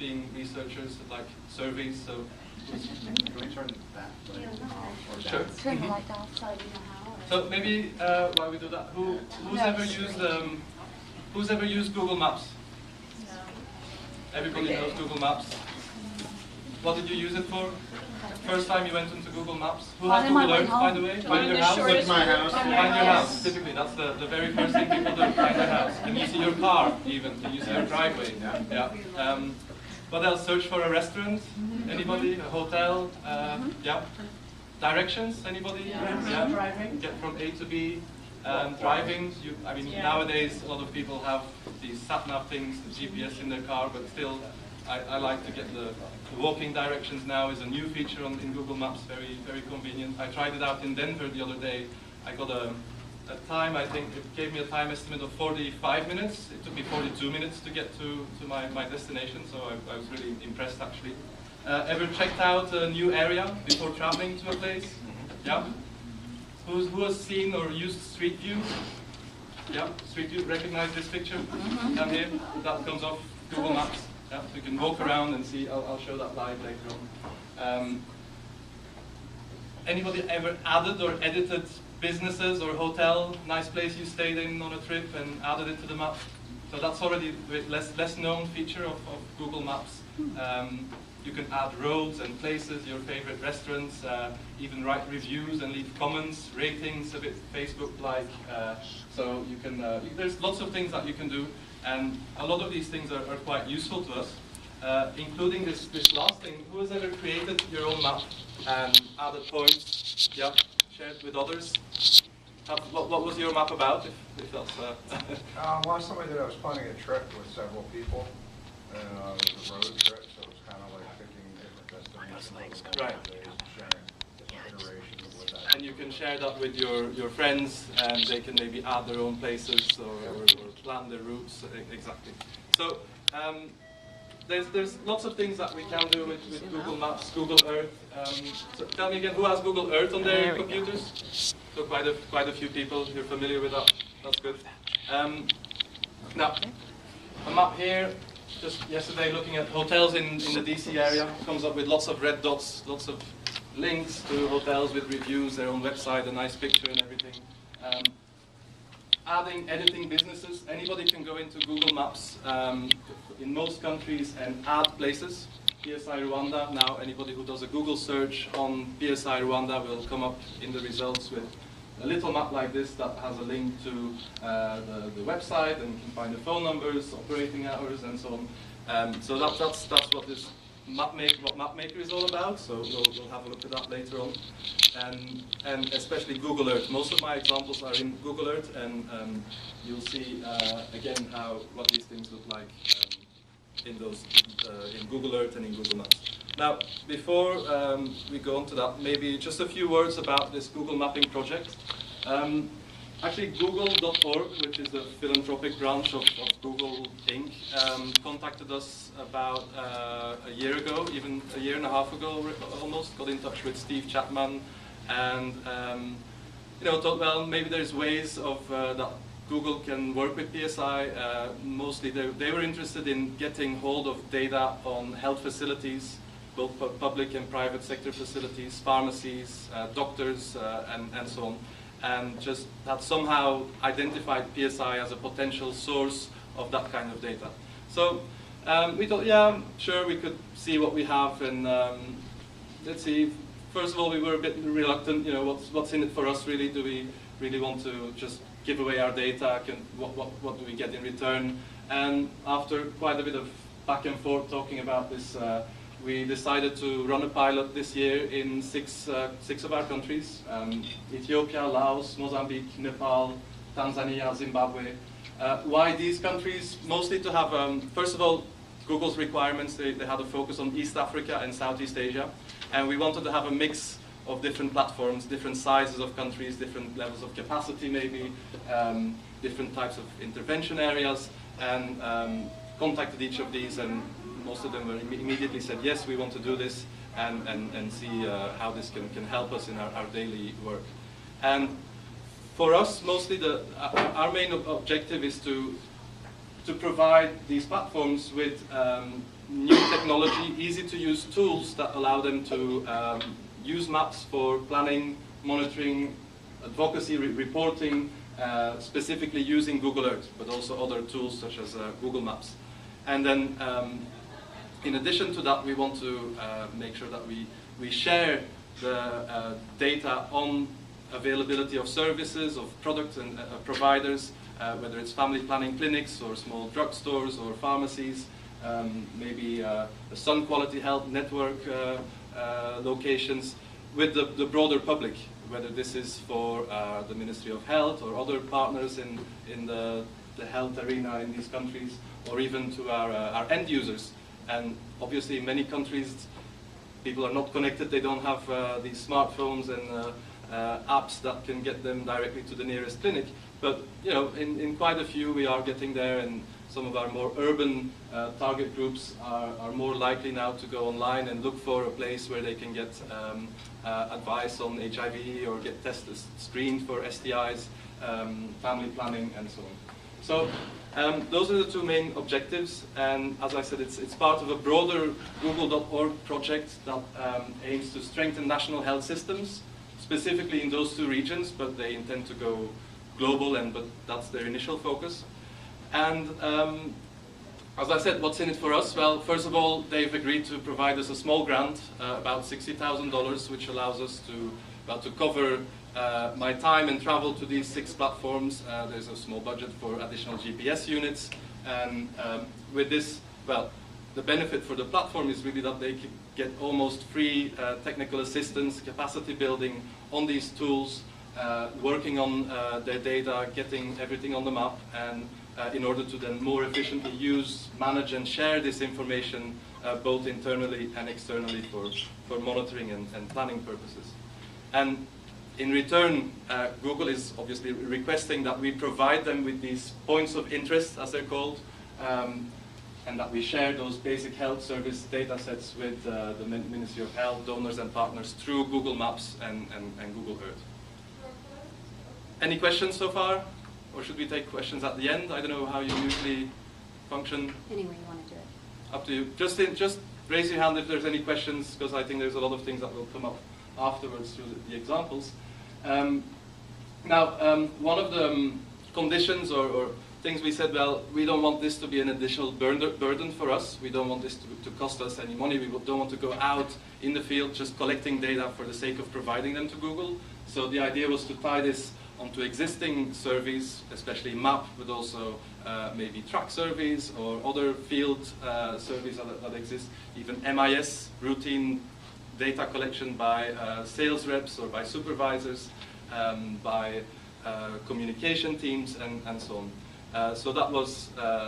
being researchers, like surveys. So, can we turn that light off or sure. down? Turn the light off so you know how. So maybe while we do that, who's ever used Google Maps? No. Everybody knows Google Maps. What did you use it for? First time you went into Google Maps? Who has Google Earth, by the way? Find your house? Look at my house. Find your house. Typically, that's the very first thing people do. Find your house. Can you see your car, even? Can you see your driveway? Yeah. What else? Search for a restaurant? Anybody? A hotel? Yeah. Directions? Anybody? Yeah. Driving. Get from A to B. Driving. Nowadays a lot of people have these sat-nav things, the GPS in their car, but still, I like to get the walking directions now is a new feature in Google Maps, very, very convenient. I tried it out in Denver the other day. I got a time, I think it gave me a time estimate of 45 minutes. It took me 42 minutes to get to my destination, so I was really impressed actually. Ever checked out a new area before traveling to a place? Yeah? Who has seen or used Street View? Yeah, Street View, recognize this picture down here? That comes off Google Maps. Yeah, so you can walk around and see. I'll show that live later on. Anybody ever added or edited businesses or hotel, nice place you stayed in on a trip and added it to the map? So that's already a less known feature of Google Maps. You can add roads and places, your favorite restaurants, even write reviews and leave comments, ratings, a bit Facebook-like. So you can. There's lots of things that you can do. And a lot of these things are quite useful to us, including this last thing. Who has ever created your own map and added points? Yeah, shared with others. What was your map about? If that's. Last time I did, I was planning a trip with several people, and it was a road trip, so it was kind of like picking different destinations. Right. Sharing different iterations of what that. And you can share that with your friends, and they can maybe add their own places or plan their routes. Exactly. So there's lots of things that we can do with Google Maps, Google Earth. So tell me again, who has Google Earth on their computers? So quite a few people. You're familiar with that. That's good. Now, a map here. Just yesterday, looking at hotels in the DC area, comes up with lots of red dots, lots of links to hotels with reviews, their own website, a nice picture and everything. Editing businesses. Anybody can go into Google Maps in most countries and add places. PSI Rwanda, now anybody who does a Google search on PSI Rwanda will come up in the results with a little map like this that has a link to the website, and you can find the phone numbers, operating hours, and so on. So that's what this MapMaker is all about. So we'll have a look at that later on, and especially Google Earth. Most of my examples are in Google Earth, and you'll see again what these things look like in Google Earth and in Google Maps. Now, before we go on to that, maybe just a few words about this Google Mapping project. Actually, Google.org, which is the philanthropic branch of Google Inc., contacted us about a year ago, even a year and a half ago almost, got in touch with Steve Chapman, and thought, well, maybe there's ways of that Google can work with PSI. Mostly they were interested in getting hold of data on health facilities, both public and private sector facilities, pharmacies, doctors, and so on, and just had somehow identified PSI as a potential source of that kind of data. So we thought, yeah, sure, we could see what we have, and let's see. First of all, we were a bit reluctant. What's in it for us, really? Do we really want to just give away our data? What do we get in return? And after quite a bit of back and forth talking about this, we decided to run a pilot this year in six of our countries: Ethiopia, Laos, Mozambique, Nepal, Tanzania, Zimbabwe. Why these countries? Mostly to have, first of all, Google's requirements. They had a focus on East Africa and Southeast Asia, and we wanted to have a mix of different platforms, different sizes of countries, different levels of capacity maybe, different types of intervention areas, and contacted each of these, and most of them were immediately said, yes, we want to do this, and see how this can help us in our daily work. And for us, mostly our main objective is to provide these platforms with new technology, easy-to-use tools that allow them to use maps for planning, monitoring, advocacy, reporting, specifically using Google Earth, but also other tools such as Google Maps. And then, in addition to that, we want to make sure that we share the data on availability of services, of products and providers, whether it's family planning clinics or small drugstores or pharmacies, maybe the Sun Quality Health Network locations, with the broader public, whether this is for the Ministry of Health or other partners in the health arena in these countries, or even to our end users. And obviously in many countries people are not connected, they don't have these smartphones and apps that can get them directly to the nearest clinic. But you know, in quite a few we are getting there, and some of our more urban target groups are more likely now to go online and look for a place where they can get advice on HIV or get tested, screened for STIs, family planning, and so on. So those are the two main objectives, and as I said, it's part of a broader Google.org project that aims to strengthen national health systems, specifically in those two regions, but they intend to go global, but that's their initial focus. And as I said, what's in it for us? Well, first of all, they've agreed to provide us a small grant, about $60,000, which allows us to cover my time and travel to these 6 platforms. There's a small budget for additional GPS units, and with this, well, the benefit for the platform is really that they get almost free technical assistance, capacity building on these tools, working on their data, getting everything on the map, and in order to then more efficiently use, manage, and share this information both internally and externally for monitoring and planning purposes. And in return, Google is obviously requesting that we provide them with these points of interest, as they're called, and that we share those basic health service data sets with the Ministry of Health, donors and partners through Google Maps and Google Earth. Any questions so far? Or should we take questions at the end? I don't know how you usually function. Any way you want to do it. Up to you. Just raise your hand if there's any questions, because I think there's a lot of things that will come up afterwards through the examples. Now, one of the conditions or things we said, well, we don't want this to be an additional burden for us. We don't want this to cost us any money. We don't want to go out in the field just collecting data for the sake of providing them to Google. So the idea was to tie this onto existing surveys, especially MAP, but also maybe track surveys or other field surveys that exist, even MIS, routine data collection by sales reps or by supervisors, by communication teams, and so on. So that was